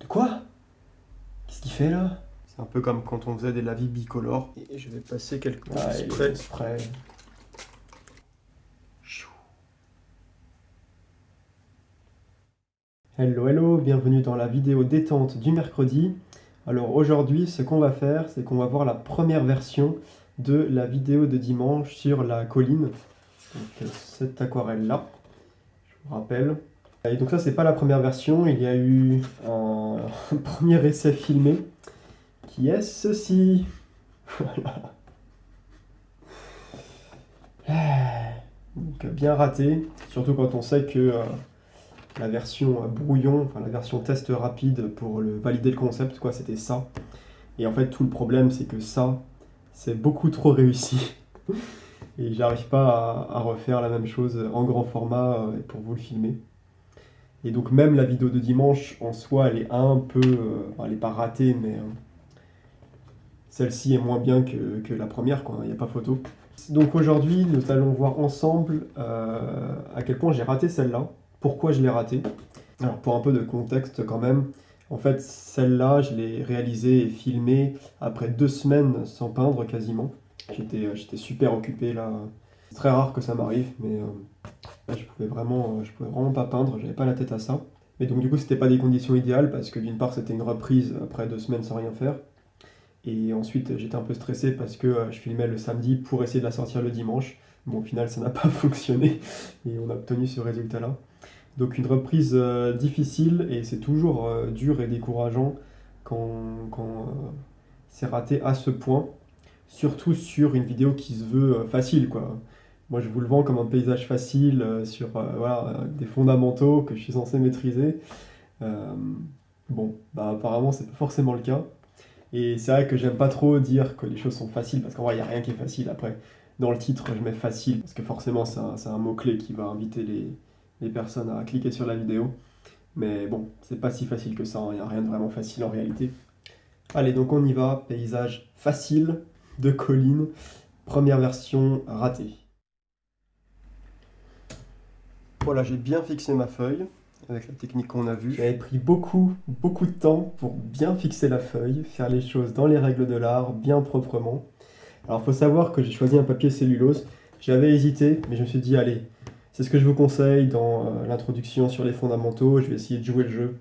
Quoi? Qu'est-ce qu'il fait là? C'est un peu comme quand on faisait des lavis bicolores. Et je vais passer quelques sprays. Hello, hello, bienvenue dans la vidéo détente du mercredi. Alors aujourd'hui, ce qu'on va faire, c'est qu'on va voir la première version de la vidéo de dimanche sur la colline. Donc cette aquarelle-là, je vous rappelle. Et donc ça, c'est pas la première version, il y a eu un premier essai filmé, qui est ceci. Voilà. Donc bien raté, surtout quand on sait que la version brouillon, enfin la version test rapide pour valider le concept, quoi, c'était ça. Et en fait, tout le problème, c'est que ça, c'est beaucoup trop réussi. Et j'arrive pas à refaire la même chose en grand format pour vous le filmer. Et donc même la vidéo de dimanche, en soi, elle est un peu... enfin, elle n'est pas ratée, mais celle-ci est moins bien que la première, quoi, il n'y a pas photo. Donc aujourd'hui, nous allons voir ensemble à quel point j'ai raté celle-là. Pourquoi je l'ai ratée? Alors pour un peu de contexte quand même, en fait celle-là je l'ai réalisée et filmée après 2 semaines sans peindre quasiment. J'étais super occupé là. C'est très rare que ça m'arrive, mais là je pouvais vraiment pas peindre, j'avais pas la tête à ça. Mais donc du coup c'était pas des conditions idéales parce que d'une part c'était une reprise après 2 semaines sans rien faire. Et ensuite j'étais un peu stressé parce que je filmais le samedi pour essayer de la sortir le dimanche. Bon au final ça n'a pas fonctionné et on a obtenu ce résultat-là. Donc une reprise difficile et c'est toujours dur et décourageant quand c'est raté à ce point, surtout sur une vidéo qui se veut facile, quoi. Moi je vous le vends comme un paysage facile sur voilà, des fondamentaux que je suis censé maîtriser. Euh, bon, bah apparemment c'est pas forcément le cas. Et c'est vrai que j'aime pas trop dire que les choses sont faciles parce qu'en vrai il n'y a rien qui est facile. Après, dans le titre je mets facile parce que forcément c'est un mot-clé qui va inviter les personnes à cliquer sur la vidéo. Mais bon, c'est pas si facile que ça, il n'y a rien de vraiment facile en réalité. Allez, donc on y va, paysage facile de colline, première version ratée. Voilà, j'ai bien fixé ma feuille avec la technique qu'on a vue. J'avais pris beaucoup de temps pour bien fixer la feuille, faire les choses dans les règles de l'art, bien proprement. Alors il faut savoir que j'ai choisi un papier cellulose. J'avais hésité, mais je me suis dit, allez, c'est ce que je vous conseille dans l'introduction sur les fondamentaux. Je vais essayer de jouer le jeu.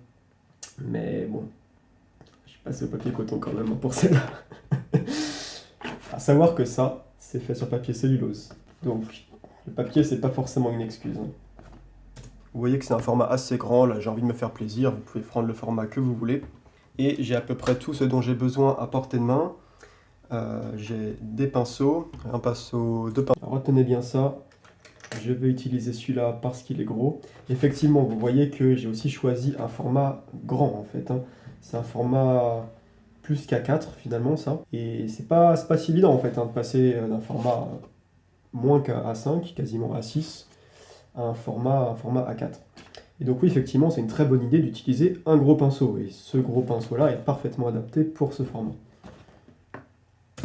Mais bon, je suis passé au papier coton quand même pour celle-là. À savoir que ça, c'est fait sur papier cellulose. Donc, le papier, c'est pas forcément une excuse. Vous voyez que c'est un format assez grand. Là, j'ai envie de me faire plaisir. Vous pouvez prendre le format que vous voulez. Et j'ai à peu près tout ce dont j'ai besoin à portée de main. J'ai des pinceaux, un pinceau, 2 pinceaux. Alors, retenez bien ça. Je vais utiliser celui-là parce qu'il est gros. Effectivement, vous voyez que j'ai aussi choisi un format grand en fait. C'est un format plus qu'A4 finalement ça. Et c'est pas si évident en fait de passer d'un format moins qu'A5, quasiment A6, à un format A4. Et donc oui, effectivement, c'est une très bonne idée d'utiliser un gros pinceau. Et ce gros pinceau-là est parfaitement adapté pour ce format.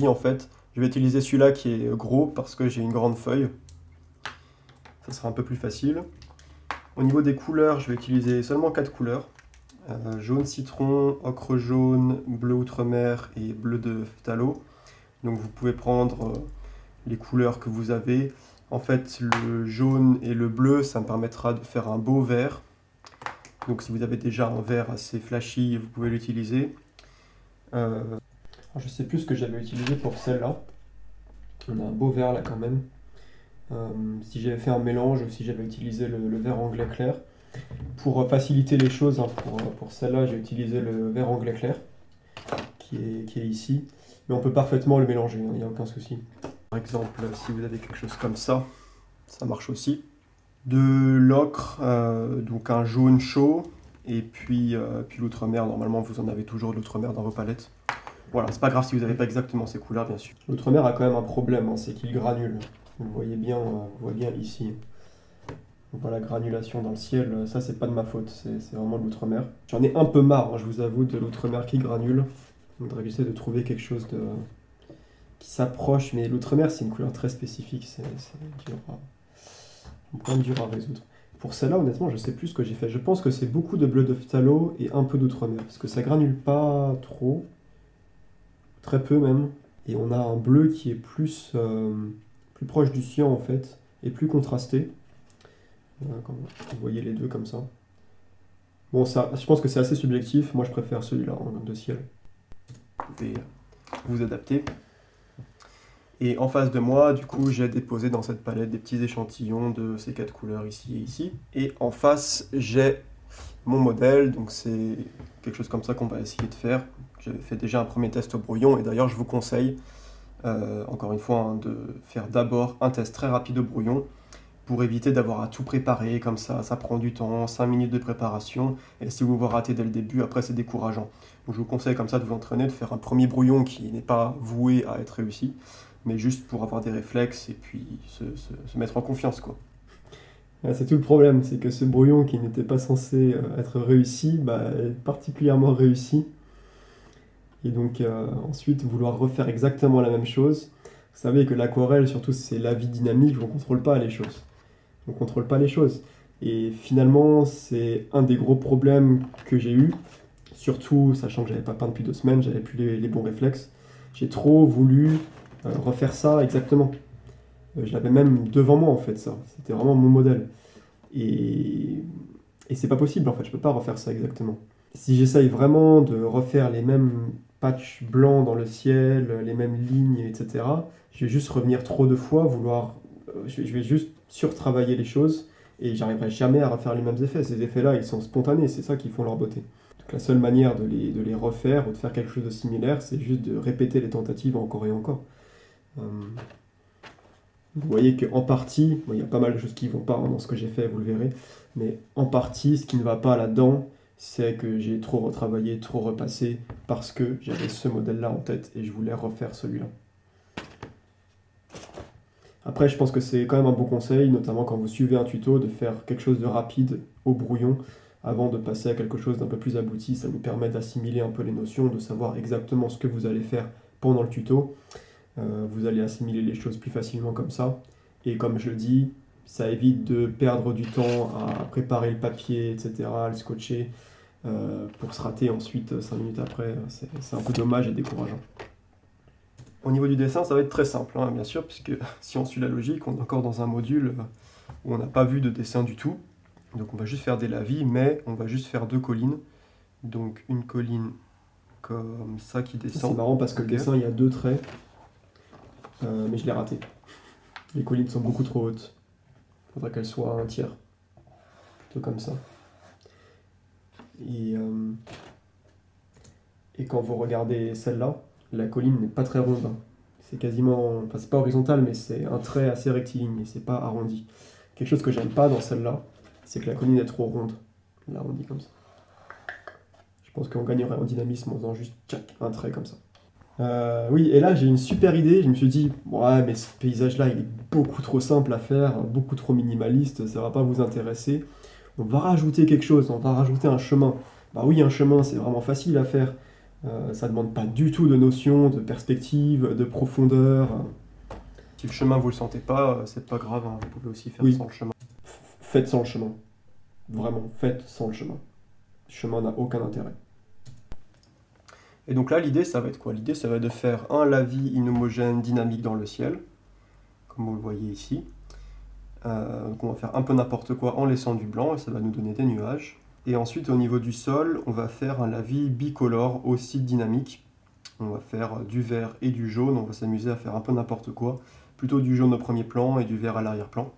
Et en fait, je vais utiliser celui-là qui est gros parce que j'ai une grande feuille. Ça sera un peu plus facile. Au niveau des couleurs, je vais utiliser seulement 4 couleurs. Jaune citron, ocre jaune, bleu outremer et bleu de phthalo. Donc vous pouvez prendre les couleurs que vous avez. En fait, le jaune et le bleu, ça me permettra de faire un beau vert. Donc si vous avez déjà un vert assez flashy, vous pouvez l'utiliser. Je sais plus ce que j'avais utilisé pour celle-là. On a un beau vert là quand même. Si j'avais fait un mélange ou si j'avais utilisé le vert anglais clair. Pour faciliter les choses, pour celle-là, j'ai utilisé le vert anglais clair, qui est ici. Mais on peut parfaitement le mélanger, il n'y a aucun souci. Par exemple, si vous avez quelque chose comme ça marche aussi. De l'ocre, donc un jaune chaud, et puis l'outremer. Normalement, vous en avez toujours de l'outremer dans vos palettes. Voilà, c'est pas grave si vous n'avez pas exactement ces couleurs, bien sûr. L'outremer a quand même un problème, c'est qu'il granule. Vous le voyez bien, ici. On voit la granulation dans le ciel, ça c'est pas de ma faute, c'est vraiment de l'outremer. J'en ai un peu marre, je vous avoue, de l'outremer qui granule. Il faudrait que j'essaie de trouver quelque chose qui s'approche, mais l'outremer c'est une couleur très spécifique, c'est un problème dur à résoudre. Pour celle-là, honnêtement, je sais plus ce que j'ai fait. Je pense que c'est beaucoup de bleu de phthalo et un peu d'outremer, parce que ça granule pas trop, très peu même. Et on a un bleu qui est plus proche du cyan en fait, et plus contrasté. Quand vous voyez les deux comme ça. Bon, ça, je pense que c'est assez subjectif. Moi, je préfère celui-là de ciel. Vous pouvez vous adapter. Et en face de moi, du coup, j'ai déposé dans cette palette des petits échantillons de ces 4 couleurs ici et ici. Et en face, j'ai mon modèle. Donc c'est quelque chose comme ça qu'on va essayer de faire. J'avais fait déjà un premier test au brouillon. Et d'ailleurs, je vous conseille, encore une fois, hein, de faire d'abord un test très rapide au brouillon pour éviter d'avoir à tout préparer comme ça prend du temps, 5 minutes de préparation, et si vous vous ratez dès le début, après c'est décourageant. Donc je vous conseille comme ça de vous entraîner, de faire un premier brouillon qui n'est pas voué à être réussi, mais juste pour avoir des réflexes et puis se mettre en confiance, quoi. C'est tout le problème, c'est que ce brouillon qui n'était pas censé être réussi, est particulièrement réussi. Et donc ensuite vouloir refaire exactement la même chose. Vous savez que l'aquarelle, surtout c'est la vie dynamique, on ne contrôle pas les choses. On ne contrôle pas les choses. Et finalement, c'est un des gros problèmes que j'ai eu, surtout sachant que j'avais pas peint depuis 2 semaines, j'avais plus les bons réflexes. J'ai trop voulu refaire ça exactement. Je l'avais même devant moi en fait, ça. C'était vraiment mon modèle. Et c'est pas possible en fait, je peux pas refaire ça exactement. Si j'essaye vraiment de refaire les mêmes patchs blancs dans le ciel, les mêmes lignes, etc., je vais juste revenir trop de fois, je vais juste surtravailler les choses et j'arriverai jamais à refaire les mêmes effets. Ces effets-là, ils sont spontanés, c'est ça qui font leur beauté. Donc la seule manière de les refaire ou de faire quelque chose de similaire, c'est juste de répéter les tentatives encore et encore. Vous voyez qu'en partie, il y a pas mal de choses qui ne vont pas dans ce que j'ai fait, vous le verrez, mais en partie, ce qui ne va pas là-dedans, c'est que j'ai trop retravaillé, trop repassé, parce que j'avais ce modèle-là en tête et je voulais refaire celui-là. Après, je pense que c'est quand même un bon conseil, notamment quand vous suivez un tuto, de faire quelque chose de rapide au brouillon avant de passer à quelque chose d'un peu plus abouti. Ça vous permet d'assimiler un peu les notions, de savoir exactement ce que vous allez faire pendant le tuto. Vous allez assimiler les choses plus facilement comme ça. Et comme je le dis, ça évite de perdre du temps à préparer le papier, etc., à le scotcher, pour se rater ensuite 5 minutes après. C'est un peu dommage et décourageant. Au niveau du dessin, ça va être très simple, hein, bien sûr, puisque si on suit la logique, on est encore dans un module où on n'a pas vu de dessin du tout. Donc on va juste faire des lavis, mais on va juste faire 2 collines. Donc une colline comme ça qui descend. C'est marrant parce que le dessin, il y a 2 traits, mais je l'ai raté. Les collines sont beaucoup trop hautes. Il faudrait qu'elles soient un tiers. Plutôt comme ça. Et quand vous regardez celle-là, la colline n'est pas très ronde. Hein. C'est quasiment, enfin c'est pas horizontal, mais c'est un trait assez rectiligne, c'est pas arrondi. Quelque chose que j'aime pas dans celle-là, c'est que la colline est trop ronde. L'arrondi comme ça. Je pense qu'on gagnerait en dynamisme en faisant juste tchac, un trait comme ça. Oui, et là j'ai une super idée. Je me suis dit, ouais, mais ce paysage-là, il est beaucoup trop simple à faire, beaucoup trop minimaliste, ça va pas vous intéresser. On va rajouter quelque chose, on va rajouter un chemin. Bah oui, un chemin, c'est vraiment facile à faire. Ça ne demande pas du tout de notion, de perspective, de profondeur. Si le chemin vous le sentez pas, c'est pas grave, hein, vous pouvez aussi faire sans le chemin. Faites sans le chemin. Vraiment, faites sans le chemin. Le chemin n'a aucun intérêt. Et donc là, l'idée, ça va être quoi? L'idée, ça va être de faire un lavis inhomogène dynamique dans le ciel, comme vous le voyez ici. Donc on va faire un peu n'importe quoi en laissant du blanc, et ça va nous donner des nuages. Et ensuite, au niveau du sol, on va faire un lavis bicolore, aussi dynamique. On va faire du vert et du jaune, on va s'amuser à faire un peu n'importe quoi. Plutôt du jaune au premier plan et du vert à l'arrière-plan.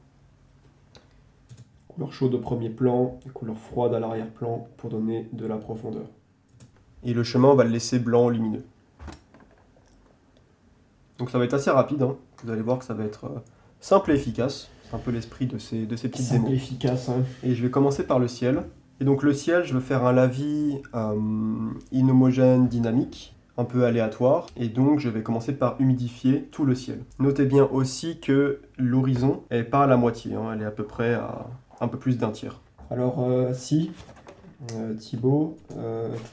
Couleur chaude au premier plan, et couleur froide à l'arrière-plan pour donner de la profondeur. Et le chemin, on va le laisser blanc lumineux. Donc ça va être assez rapide, hein. Vous allez voir que ça va être simple et efficace. C'est un peu l'esprit de ces petites démos. Simple et efficace, hein. Et je vais commencer par le ciel. Et donc le ciel, je veux faire un lavis inhomogène dynamique, un peu aléatoire. Et donc je vais commencer par humidifier tout le ciel. Notez bien aussi que l'horizon n'est pas à la moitié, hein. Elle est à peu près à un peu plus d'un tiers. Alors si, Thibaut,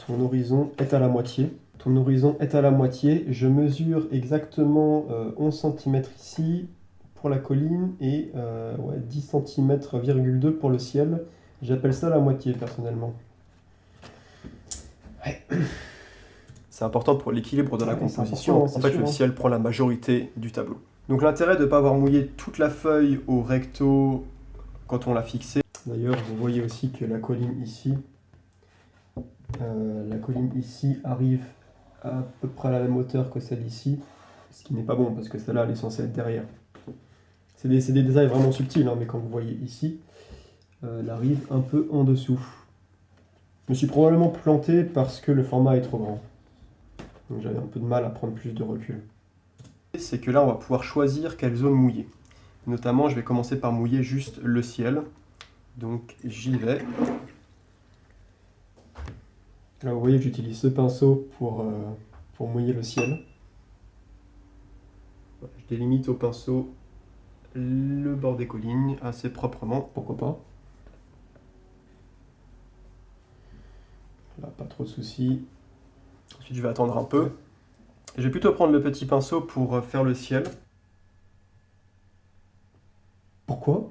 ton horizon est à la moitié. Ton horizon est à la moitié. Je mesure exactement 11 cm ici pour la colline et ouais, 10 cm,2 pour le ciel. J'appelle ça la moitié personnellement. Ouais. C'est important pour l'équilibre de la composition. En fait, le ciel prend la majorité du tableau. Donc l'intérêt de ne pas avoir mouillé toute la feuille au recto quand on l'a fixée. D'ailleurs, vous voyez aussi que la colline ici arrive à peu près à la même hauteur que celle ici, ce qui n'est pas bon parce que celle-là elle est censée être derrière. C'est des détails vraiment subtils, hein, mais quand vous voyez ici, elle arrive un peu en dessous. Je me suis probablement planté parce que le format est trop grand. Donc j'avais un peu de mal à prendre plus de recul. C'est que là on va pouvoir choisir quelle zone mouiller. Notamment je vais commencer par mouiller juste le ciel. Donc j'y vais. Là vous voyez que j'utilise ce pinceau pour mouiller le ciel. Je délimite au pinceau le bord des collines assez proprement, pourquoi pas. Là, pas trop de soucis. Ensuite, je vais attendre un peu. Je vais plutôt prendre le petit pinceau pour faire le ciel. Pourquoi?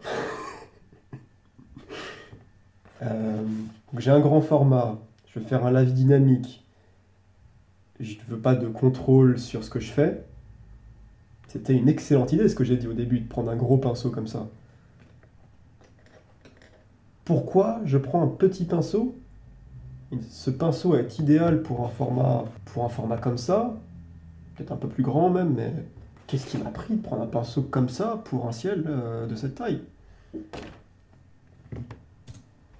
J'ai un grand format, je veux faire un lavis dynamique. Je ne veux pas de contrôle sur ce que je fais. C'était une excellente idée ce que j'ai dit au début, de prendre un gros pinceau comme ça. Pourquoi je prends un petit pinceau? Ce pinceau est idéal pour un format comme ça, peut-être un peu plus grand même, mais qu'est-ce qui m'a pris de prendre un pinceau comme ça pour un ciel de cette taille?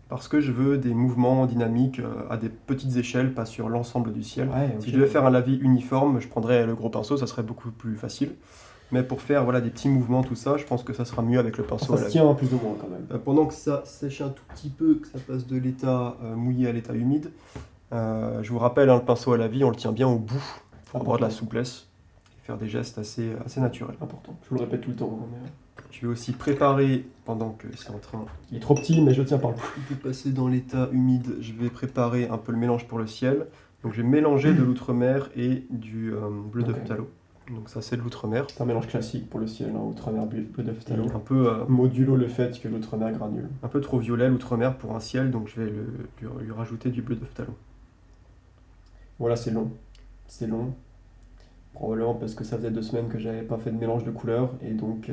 Parce que je veux des mouvements dynamiques à des petites échelles, pas sur l'ensemble du ciel. Ouais, okay. Si je devais faire un lavis uniforme, je prendrais le gros pinceau, ça serait beaucoup plus facile. Mais pour faire voilà, des petits mouvements, tout ça, je pense que ça sera mieux avec le pinceau. Ça se tient plus ou moins quand même. Pendant que ça sèche un tout petit peu, que ça passe de l'état mouillé à l'état humide, je vous rappelle, hein, le pinceau à lavis, on le tient bien au bout pour avoir de la souplesse et faire des gestes assez naturels. Important. Je vous le répète tout le temps. Mais... Je vais aussi préparer, pendant que c'est en train... Il est trop petit, mais je tiens par le bout. De passer dans l'état humide, je vais préparer un peu le mélange pour le ciel. Donc je vais mélanger de l'outremer et du bleu de phtalot. Donc ça c'est de l'outremer. C'est un mélange classique pour le ciel, hein, outremer, bleu de phtalot. Un peu modulo le fait que l'outremer granule. Un peu trop violet l'outremer pour un ciel, donc je vais lui rajouter du bleu de phtalot. Voilà, c'est long. C'est long. Probablement parce que ça faisait 2 semaines que j'avais pas fait de mélange de couleurs et donc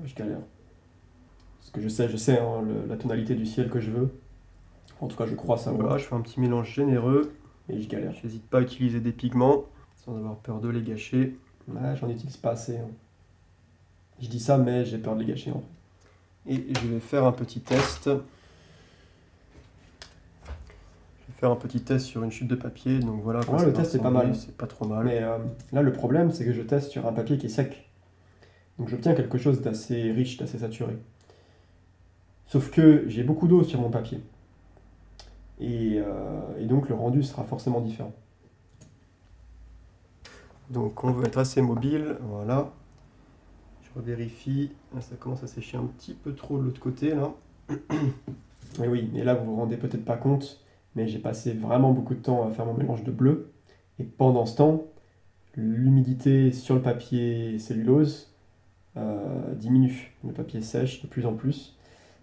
je galère. Parce que je sais hein, la tonalité du ciel que je veux. En tout cas, je crois savoir. Voilà, je fais un petit mélange généreux et je galère. J'hésite pas à utiliser des pigments sans avoir peur de les gâcher. Ouais, j'en utilise pas assez. Hein. Je dis ça, mais j'ai peur de les gâcher. En fait. Et je vais faire un petit test. Faire un petit test sur une chute de papier, donc voilà. Ouais, le test est pas mal, c'est pas trop mal. Mais là, le problème, c'est que je teste sur un papier qui est sec. Donc j'obtiens quelque chose d'assez riche, d'assez saturé. Sauf que j'ai beaucoup d'eau sur mon papier. Et donc le rendu sera forcément différent. Donc on veut être assez mobile, voilà. Je revérifie, ça commence à sécher un petit peu trop de l'autre côté là. Et oui, mais là vous vous rendez peut-être pas compte, mais j'ai passé vraiment beaucoup de temps à faire mon mélange de bleu. Et pendant ce temps, l'humidité sur le papier cellulose diminue. Le papier sèche de plus en plus.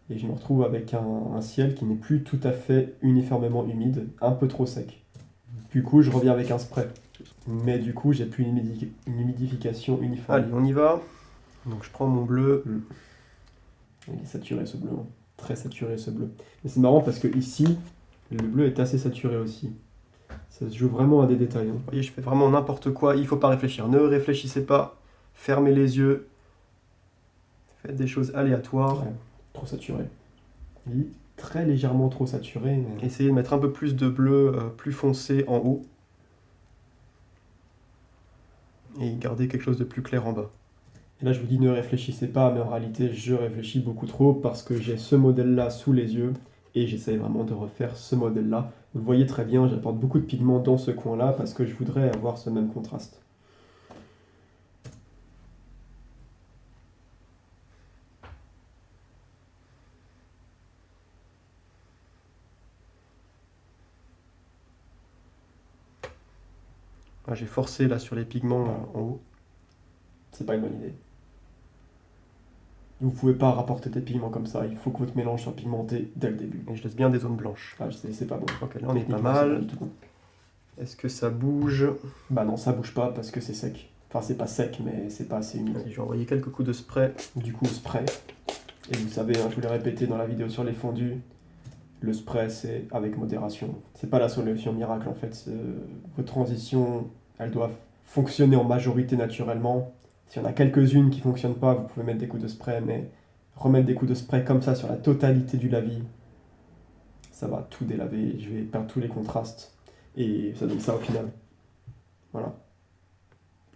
Et je me retrouve avec un ciel qui n'est plus tout à fait uniformément humide, un peu trop sec. Du coup, je reviens avec un spray. Mais du coup, j'ai plus une humidification uniforme. Allez, on y va. Donc je prends mon bleu. Il est saturé ce bleu, hein. Très saturé ce bleu. Et c'est marrant parce que ici, le bleu est assez saturé aussi. Ça se joue vraiment à des détails. Hein. Vous voyez, je fais vraiment n'importe quoi. Il ne faut pas réfléchir. Ne réfléchissez pas. Fermez les yeux. Faites des choses aléatoires. Ouais, trop saturé. Oui, très légèrement trop saturé. Mais... Essayez de mettre un peu plus de bleu plus foncé en haut. Et gardez quelque chose de plus clair en bas. Et là, je vous dis ne réfléchissez pas, mais en réalité, je réfléchis beaucoup trop parce que j'ai ce modèle-là sous les yeux et j'essaie vraiment de refaire ce modèle-là. Vous le voyez très bien, j'apporte beaucoup de pigments dans ce coin-là parce que je voudrais avoir ce même contraste. J'ai forcé là sur les pigments en haut. C'est pas une bonne idée. Vous pouvez pas rapporter des pigments comme ça, il faut que votre mélange soit pigmenté dès le début. Et je laisse bien des zones blanches. Ah, c'est pas bon. Ok, là on est pas mal. Est-ce que ça bouge? Bah non, ça bouge pas parce que c'est sec. Enfin, c'est pas sec, mais c'est pas assez humide. Allez, je vais envoyer quelques coups de spray. Du coup, spray. Et vous savez, hein, je vous l'ai répété dans la vidéo sur les fondus, le spray, c'est avec modération. C'est pas la solution miracle en fait. Votre transition, elle doit fonctionner en majorité naturellement. S'il y en a quelques-unes qui ne fonctionnent pas, vous pouvez mettre des coups de spray, mais remettre des coups de spray comme ça sur la totalité du lavis, ça va tout délaver. Je vais perdre tous les contrastes. Et ça donne ça au final. Voilà.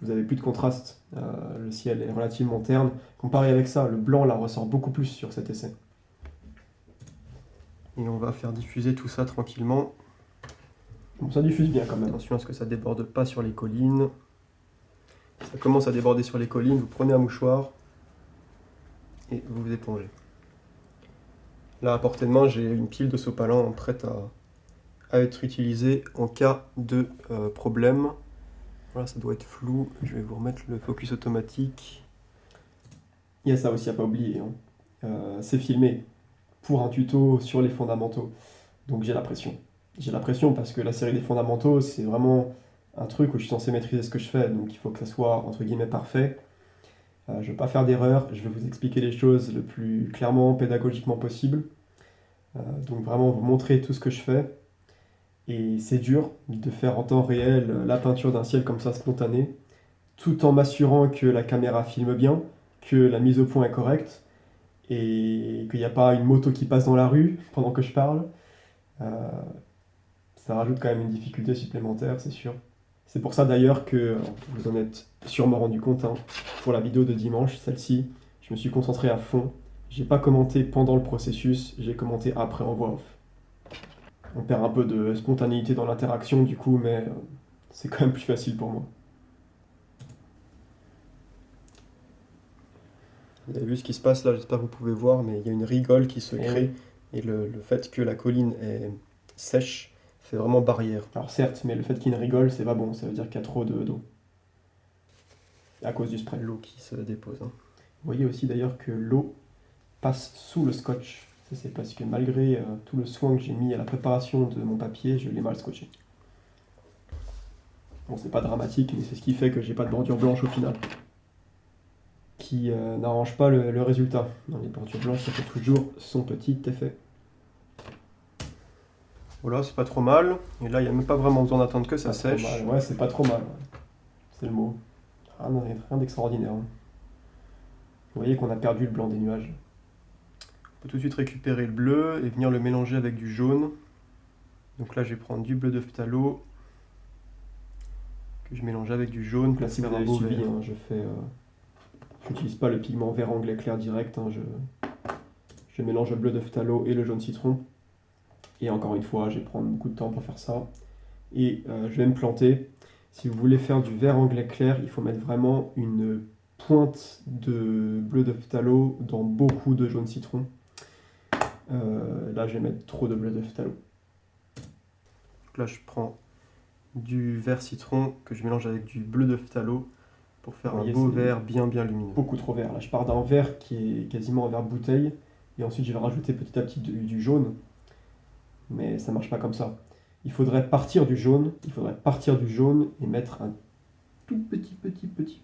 Vous n'avez plus de contraste. Le ciel est relativement terne. Comparé avec ça, le blanc là ressort beaucoup plus sur cet essai. Et on va faire diffuser tout ça tranquillement. Bon, ça diffuse bien quand même. Attention à ce que ça ne déborde pas sur les collines. Si ça commence à déborder sur les collines, vous prenez un mouchoir et vous vous épongez. Là, à portée de main, j'ai une pile de sopalin prête à être utilisée en cas de problème. Voilà, ça doit être flou. Je vais vous remettre le focus automatique. Il y a ça aussi à pas oublier. Hein. C'est filmé pour un tuto sur les fondamentaux. Donc j'ai la pression. J'ai la pression parce que la série des fondamentaux, c'est vraiment un truc où je suis censé maîtriser ce que je fais. Donc il faut que ça soit, entre guillemets, parfait. Je ne vais pas faire d'erreur. Je vais vous expliquer les choses le plus clairement, pédagogiquement possible. Donc vraiment vous montrer tout ce que je fais. Et c'est dur de faire en temps réel la peinture d'un ciel comme ça spontané, tout en m'assurant que la caméra filme bien, que la mise au point est correcte, et qu'il n'y a pas une moto qui passe dans la rue pendant que je parle. Ça rajoute quand même une difficulté supplémentaire, c'est sûr. C'est pour ça d'ailleurs que, vous en êtes sûrement rendu compte, hein, pour la vidéo de dimanche, celle-ci, je me suis concentré à fond. J'ai pas commenté pendant le processus, j'ai commenté après en voix off. On perd un peu de spontanéité dans l'interaction du coup, mais c'est quand même plus facile pour moi. Vous avez vu ce qui se passe là, j'espère que vous pouvez voir, mais il y a une rigole qui se crée. Et le fait que la colline est sèche fait vraiment barrière. Alors certes, mais le fait qu'il y ait une rigole, c'est pas bon, ça veut dire qu'il y a trop d'eau. À cause du spray. L'eau qui se dépose. Hein. Vous voyez aussi d'ailleurs que l'eau passe sous le scotch. Ça c'est parce que malgré tout le soin que j'ai mis à la préparation de mon papier, je l'ai mal scotché. Bon, c'est pas dramatique, mais c'est ce qui fait que j'ai pas de bordure blanche au final. Qui n'arrange pas le résultat. Dans les bordures blanches, ça fait toujours son petit effet. Voilà, c'est pas trop mal. Et là, il n'y a même pas vraiment besoin d'attendre que ça sèche. Ouais, c'est pas trop mal. C'est le mot. Rien d'extraordinaire. Hein. Vous voyez qu'on a perdu le blanc des nuages. On peut tout de suite récupérer le bleu et venir le mélanger avec du jaune. Donc là, je vais prendre du bleu de phthalo que je mélange avec du jaune. Là, si vous avez suivi, hein, j'utilise pas le pigment vert anglais clair direct. Hein, je mélange le bleu de phthalo et le jaune citron. Et encore une fois, je vais prendre beaucoup de temps pour faire ça. Et je vais me planter. Si vous voulez faire du vert anglais clair, il faut mettre vraiment une pointe de bleu de phthalo dans beaucoup de jaune citron. Là, je vais mettre trop de bleu de phthalo. Donc là, je prends du vert citron que je mélange avec du bleu de phthalo pour faire un beau vert bien lumineux. Beaucoup trop vert. Là, je pars d'un vert qui est quasiment un vert bouteille. Et ensuite, je vais rajouter petit à petit du jaune. Mais ça marche pas comme ça. Il faudrait partir du jaune et mettre un tout petit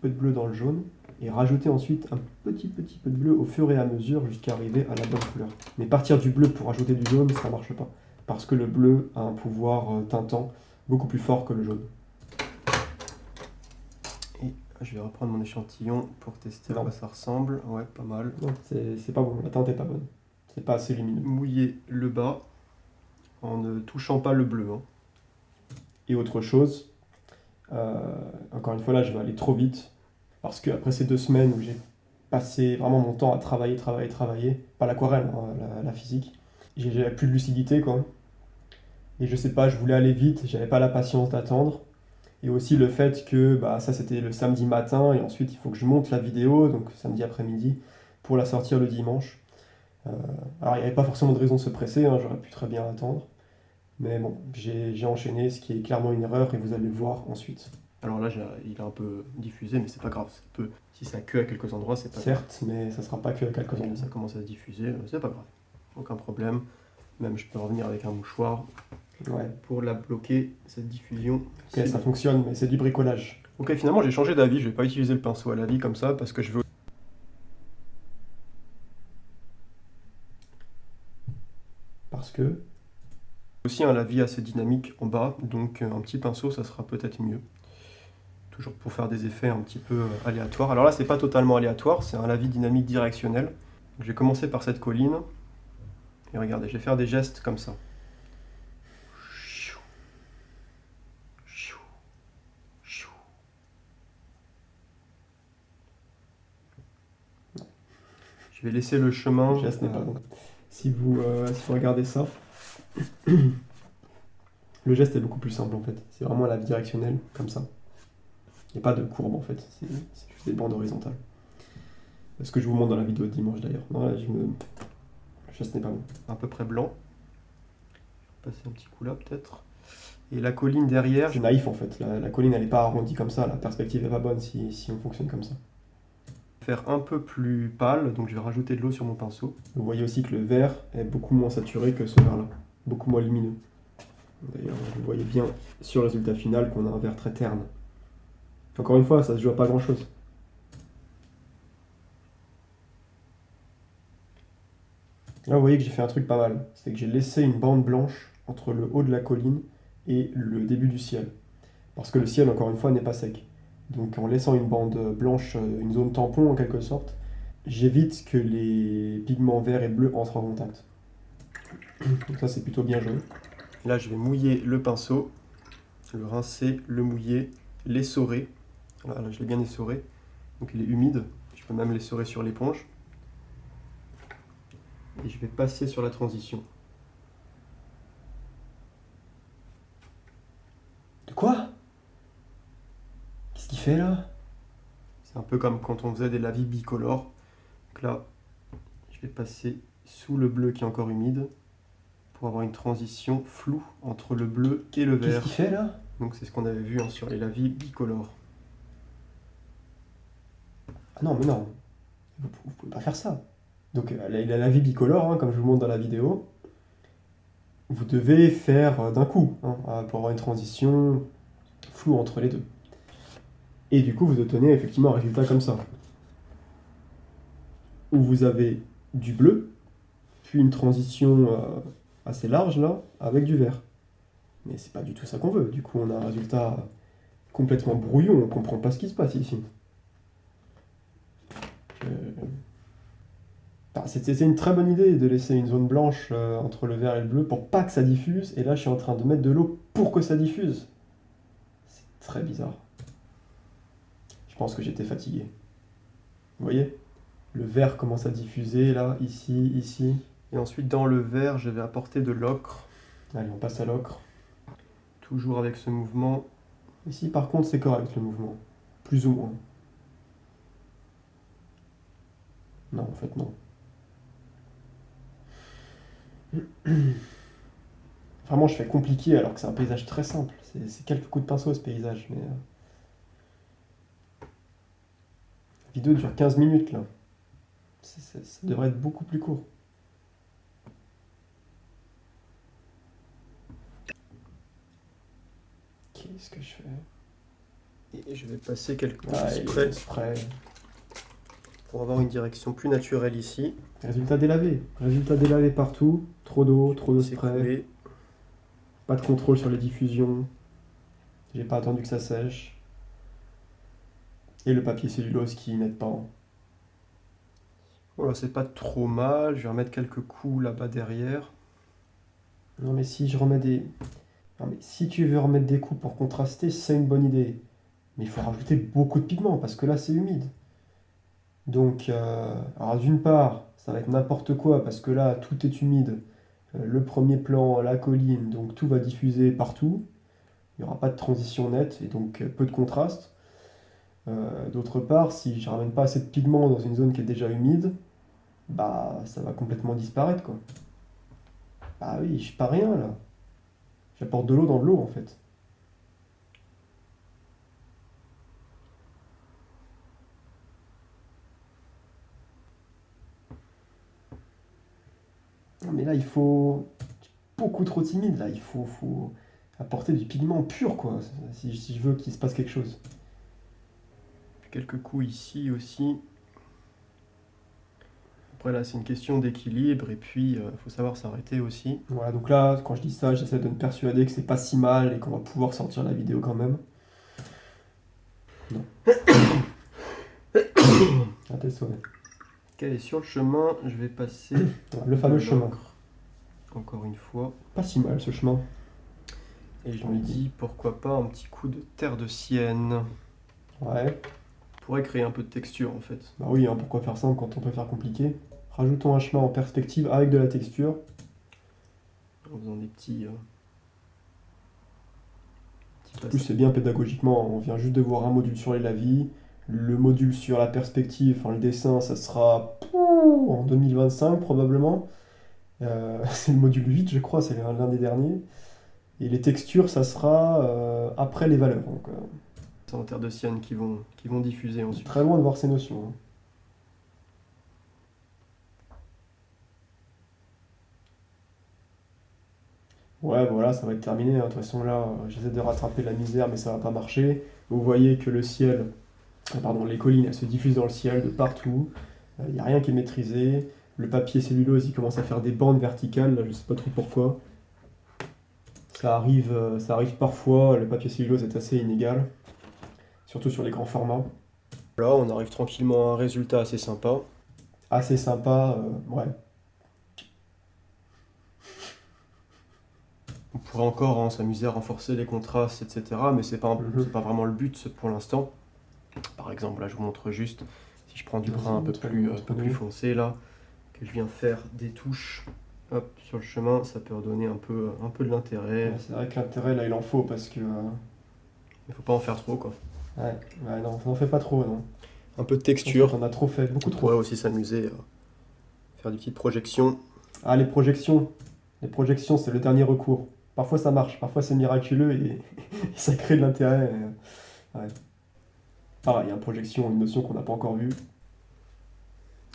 peu de bleu dans le jaune et rajouter ensuite un petit peu de bleu au fur et à mesure jusqu'à arriver à la bonne couleur. Mais partir du bleu pour ajouter du jaune, ça marche pas. Parce que le bleu a un pouvoir teintant beaucoup plus fort que le jaune. Et je vais reprendre mon échantillon pour tester à quoi ça ressemble. Ouais, pas mal. Non, c'est pas bon, la teinte est pas bonne. C'est pas assez lumineux. Mouiller le bas en ne touchant pas le bleu. Hein. Et autre chose, encore une fois là je vais aller trop vite, parce qu'après ces 2 semaines où j'ai passé vraiment mon temps à travailler, pas l'aquarelle, hein, la physique, j'avais plus de lucidité quoi. Et je sais pas, je voulais aller vite, j'avais pas la patience d'attendre. Et aussi le fait que ça c'était le samedi matin, et ensuite il faut que je monte la vidéo, donc samedi après-midi, pour la sortir le dimanche. Alors il n'y avait pas forcément de raison de se presser, hein, j'aurais pu très bien attendre. Mais bon, j'ai enchaîné, ce qui est clairement une erreur, et vous allez le voir ensuite. Alors là, il est un peu diffusé, mais c'est pas grave. Si ça queue à quelques endroits, c'est pas grave. Certes, mais ça sera pas que à quelques endroits. Ça commence à se diffuser, c'est pas grave. Aucun problème. Même je peux revenir avec un mouchoir pour la bloquer, cette diffusion. Ok, ça fonctionne, mais c'est du bricolage. Ok, finalement, j'ai changé d'avis. Je vais pas utiliser le pinceau à la vie comme ça parce que je veux. Parce que. Aussi un lavis assez dynamique en bas, donc un petit pinceau, ça sera peut-être mieux. Toujours pour faire des effets un petit peu aléatoires. Alors là, c'est pas totalement aléatoire, c'est un lavis dynamique directionnel. Donc, je vais commencer par cette colline. Et regardez, je vais faire des gestes comme ça. Je vais laisser le chemin. Le geste n'est pas bon. Si vous regardez ça, le geste est beaucoup plus simple en fait. C'est vraiment la vie directionnelle, comme ça. Il n'y a pas de courbe en fait, c'est juste des bandes horizontales. Ce que je vous montre dans la vidéo de dimanche d'ailleurs. Non, là, le geste n'est pas bon. À peu près blanc. Je vais passer un petit coup là peut-être. Et la colline derrière. C'est naïf en fait. La colline elle n'est pas arrondie comme ça. La perspective n'est pas bonne si on fonctionne comme ça. Faire un peu plus pâle, donc je vais rajouter de l'eau sur mon pinceau. Vous voyez aussi que le vert est beaucoup moins saturé que ce vert là, beaucoup moins lumineux. D'ailleurs, vous voyez bien sur le résultat final qu'on a un vert très terne. Encore une fois, ça se joue à pas grand chose. Là, vous voyez que j'ai fait un truc pas mal. C'est que j'ai laissé une bande blanche entre le haut de la colline et le début du ciel. Parce que le ciel, encore une fois, n'est pas sec. Donc en laissant une bande blanche, une zone tampon en quelque sorte, j'évite que les pigments verts et bleus entrent en contact. Donc ça c'est plutôt bien joué. Là je vais mouiller le pinceau, le rincer, le mouiller, l'essorer. Voilà, là je l'ai bien essoré, donc il est humide. Je peux même l'essorer sur l'éponge. Et je vais passer sur la transition. De quoi? Qu'est-ce qu'il fait là? C'est un peu comme quand on faisait des lavis bicolores. Donc là, je vais passer sous le bleu qui est encore humide pour avoir une transition floue entre le bleu et le vert. Qu'est-ce qu'il fait là? Donc c'est ce qu'on avait vu sur les lavis bicolores. Ah non, mais non, vous pouvez pas faire ça. Donc la lavis bicolore, comme je vous montre dans la vidéo, vous devez faire d'un coup pour avoir une transition floue entre les deux. Et du coup, vous obtenez effectivement un résultat comme ça. Où vous avez du bleu, puis une transition assez large là, avec du vert. Mais c'est pas du tout ça qu'on veut. Du coup, on a un résultat complètement brouillon, on comprend pas ce qui se passe ici. C'était une très bonne idée de laisser une zone blanche entre le vert et le bleu pour pas que ça diffuse. Et là, je suis en train de mettre de l'eau pour que ça diffuse. C'est très bizarre. Je pense que j'étais fatigué. Vous voyez? Le vert commence à diffuser là, ici, ici. Et ensuite, dans le vert, je vais apporter de l'ocre. Allez, on passe à l'ocre. Toujours avec ce mouvement. Ici, par contre, c'est correct le mouvement. Plus ou moins. Non, en fait, non. Vraiment, je fais compliqué alors que c'est un paysage très simple. C'est quelques coups de pinceau ce paysage. Mais, la vidéo dure 15 minutes là. Ça devrait être beaucoup plus court. Qu'est-ce que je fais? Et je vais passer quelques sprays pour avoir une direction plus naturelle ici. Résultat délavé. Résultat délavé partout. Trop d'eau, trop de spray. Pas de contrôle sur les diffusions. J'ai pas attendu que ça sèche. Et le papier cellulose qui n'aide pas. Voilà, c'est pas trop mal. Je vais remettre quelques coups là-bas derrière. Non mais si je remets des... Non mais si tu veux remettre des coups pour contraster, c'est une bonne idée. Mais il faut rajouter beaucoup de pigments parce que là c'est humide. Donc, alors d'une part, ça va être n'importe quoi parce que là tout est humide. Le premier plan, la colline, donc tout va diffuser partout. Il n'y aura pas de transition nette et donc peu de contraste. D'autre part, si je ramène pas assez de pigments dans une zone qui est déjà humide, bah ça va complètement disparaître quoi. Bah oui, je fais pas rien là. J'apporte de l'eau dans de l'eau en fait. là, il faut... Beaucoup trop timide, là. Il faut apporter du pigment pur, quoi, si je veux qu'il se passe quelque chose. Quelques coups ici aussi. Après là, c'est une question d'équilibre et puis il faut savoir s'arrêter aussi. Voilà, donc là, quand je dis ça, j'essaie de me persuader que c'est pas si mal et qu'on va pouvoir sortir la vidéo quand même. Non. À tes souhaits. Ok, et sur le chemin, je vais passer voilà, le fameux chemin. Encore une fois. Pas si mal ce chemin. Et je me dis pourquoi pas un petit coup de terre de sienne. Ouais. Pourrait créer un peu de texture en fait. Bah oui, hein, pourquoi faire simple quand on peut faire compliqué? Rajoutons un chemin en perspective avec de la texture. En faisant des petits... En plus c'est bien pédagogiquement, on vient juste de voir un module sur les lavis. Le module sur la perspective, enfin le dessin, ça sera en 2025 probablement. C'est le module 8 je crois, c'est l'un des derniers. Et les textures, ça sera après les valeurs. Donc, c'est en terre de sienne qui vont diffuser ensuite. Très loin de voir ces notions. Hein. Ouais, voilà, ça va être terminé. Hein. De toute façon, là, j'essaie de rattraper la misère, mais ça va pas marcher. Vous voyez que le ciel, pardon, les collines, elles se diffusent dans le ciel de partout. Il n'y a rien qui est maîtrisé. Le papier cellulose, il commence à faire des bandes verticales. Là, je sais pas trop pourquoi. Ça arrive parfois. Le papier cellulose est assez inégal, surtout sur les grands formats. Là, on arrive tranquillement à un résultat assez sympa. Assez sympa, ouais. On pourrait encore hein, s'amuser à renforcer les contrastes, etc. Mais c'est pas vraiment le but pour l'instant. Par exemple, là, je vous montre juste, si je prends du brun un peu plus foncé, là, que je viens faire des touches hop, sur le chemin, ça peut redonner un peu de l'intérêt. Ouais, c'est vrai que l'intérêt, là, il en faut, parce que... Il faut pas en faire trop, quoi. Ouais, non, n'en fais pas trop, non. Un peu de texture. On a trop fait, beaucoup trop. On pourrait aussi s'amuser à faire des petites projections. Ah, les projections, c'est le dernier recours. Parfois ça marche, parfois c'est miraculeux et ça crée de l'intérêt. Ouais. Pareil, une projection, une notion qu'on n'a pas encore vue.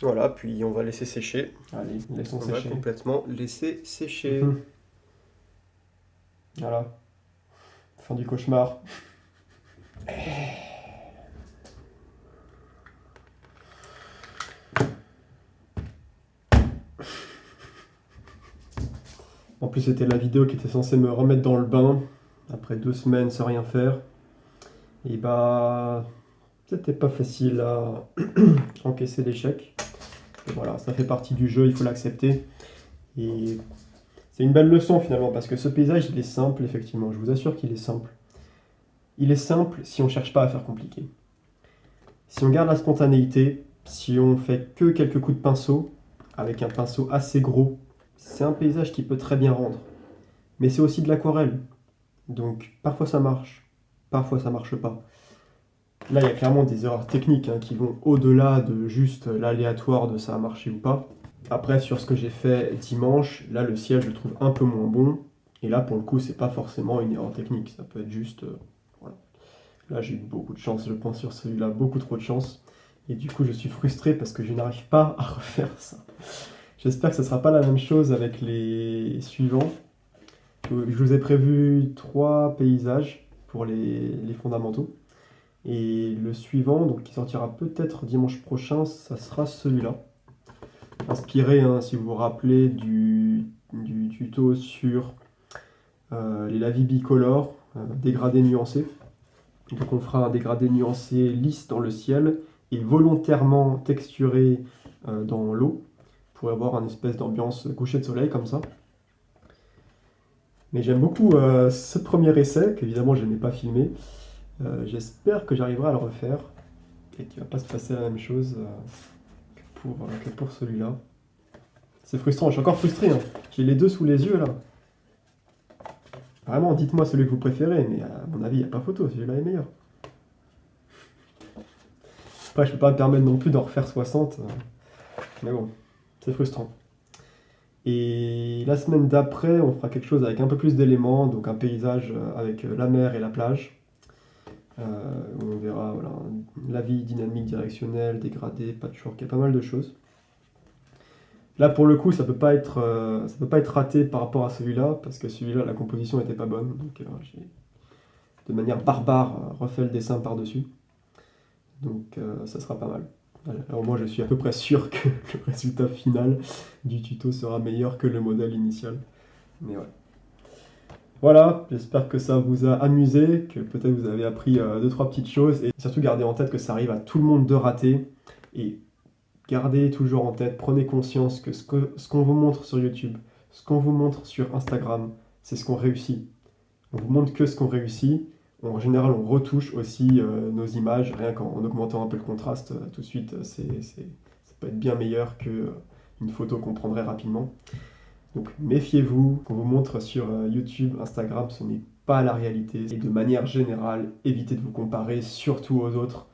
Voilà, puis on va laisser sécher. Allez, laissons sécher. On va complètement laisser sécher. Voilà. Fin du cauchemar. En plus, c'était la vidéo qui était censée me remettre dans le bain après 2 semaines sans rien faire. Et bah, c'était pas facile à encaisser l'échec. Voilà, ça fait partie du jeu, il faut l'accepter. Et c'est une belle leçon finalement, parce que ce paysage, il est simple, effectivement. Je vous assure qu'il est simple. Il est simple si on ne cherche pas à faire compliqué. Si on garde la spontanéité, si on fait que quelques coups de pinceau, avec un pinceau assez gros, c'est un paysage qui peut très bien rendre. Mais c'est aussi de l'aquarelle. Donc parfois ça marche, parfois ça marche pas. Là, il y a clairement des erreurs techniques hein, qui vont au-delà de juste l'aléatoire de ça a marché ou pas. Après, sur ce que j'ai fait dimanche, là, le ciel, je le trouve un peu moins bon. Et là, pour le coup, c'est pas forcément une erreur technique. Ça peut être juste... voilà. Là, j'ai eu beaucoup de chance, je pense, sur celui-là. Beaucoup trop de chance. Et du coup, je suis frustré parce que je n'arrive pas à refaire ça. J'espère que ce ne sera pas la même chose avec les suivants. Je vous ai prévu 3 paysages pour les fondamentaux. Et le suivant, donc qui sortira peut-être dimanche prochain, ça sera celui-là. Inspiré, hein, si vous vous rappelez, du tuto sur les lavis bicolores, dégradés nuancés. Donc on fera un dégradé nuancé lisse dans le ciel et volontairement texturé dans l'eau pour avoir une espèce d'ambiance coucher de soleil comme ça. Mais j'aime beaucoup ce premier essai, qu'évidemment je n'ai pas filmé. J'espère que j'arriverai à le refaire et qu'il ne va pas se passer la même chose que pour celui-là. C'est frustrant, je suis encore frustré. Hein. J'ai les deux sous les yeux là. Vraiment, dites-moi celui que vous préférez, mais à mon avis, il n'y a pas photo, celui-là est meilleur. Après, je ne peux pas me permettre non plus d'en refaire 60. Mais bon, c'est frustrant. Et la semaine d'après, on fera quelque chose avec un peu plus d'éléments, donc un paysage avec la mer et la plage. Où on verra voilà, la vie dynamique directionnelle, dégradée, patchwork, il y a pas mal de choses. Là, pour le coup, ça peut pas être raté par rapport à celui-là, parce que celui-là, la composition n'était pas bonne. Donc, j'ai, de manière barbare, refait le dessin par-dessus. Donc, ça sera pas mal. Alors, moi, je suis à peu près sûr que le résultat final du tuto sera meilleur que le modèle initial. Mais ouais. Voilà, j'espère que ça vous a amusé, que peut-être vous avez appris 2-3 petites choses. Et surtout, gardez en tête que ça arrive à tout le monde de rater. Et gardez toujours en tête, prenez conscience que ce qu'on vous montre sur YouTube, ce qu'on vous montre sur Instagram, c'est ce qu'on réussit. On vous montre que ce qu'on réussit. En général, on retouche aussi nos images, rien qu'en augmentant un peu le contraste, tout de suite, ça peut être bien meilleur qu'une photo qu'on prendrait rapidement. Donc méfiez-vous, qu'on vous montre sur YouTube, Instagram, ce n'est pas la réalité. Et de manière générale, évitez de vous comparer, surtout aux autres.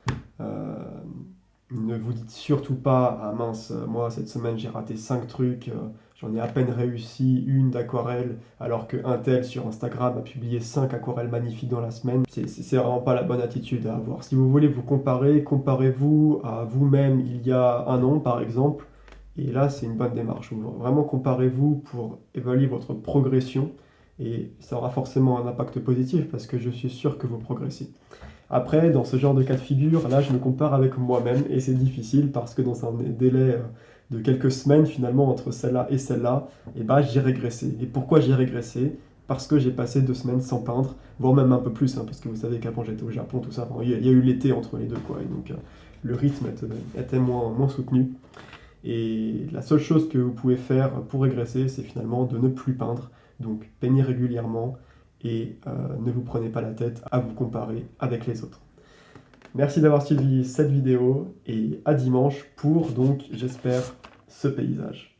Ne vous dites surtout pas, ah mince, moi cette semaine j'ai raté 5 trucs, j'en ai à peine réussi une d'aquarelle, alors qu'un tel sur Instagram a publié 5 aquarelles magnifiques dans la semaine. C'est vraiment pas la bonne attitude à avoir. Si vous voulez vous comparer, comparez-vous à vous-même il y a un an par exemple, et là c'est une bonne démarche. Vraiment comparez-vous pour évaluer votre progression, et ça aura forcément un impact positif parce que je suis sûr que vous progressez. Après, dans ce genre de cas de figure, là, je me compare avec moi-même et c'est difficile parce que dans un délai de quelques semaines, finalement, entre celle-là et celle-là, eh ben, j'ai régressé. Et pourquoi j'ai régressé? Parce que j'ai passé 2 semaines sans peindre, voire même un peu plus, hein, parce que vous savez qu'avant j'étais au Japon, tout ça. Enfin, il y a eu l'été entre les deux, quoi. Et donc, le rythme était moins soutenu. Et la seule chose que vous pouvez faire pour régresser, c'est finalement de ne plus peindre. Donc, peignez régulièrement et ne vous prenez pas la tête à vous comparer avec les autres. Merci d'avoir suivi cette vidéo et à dimanche pour donc, j'espère, ce paysage.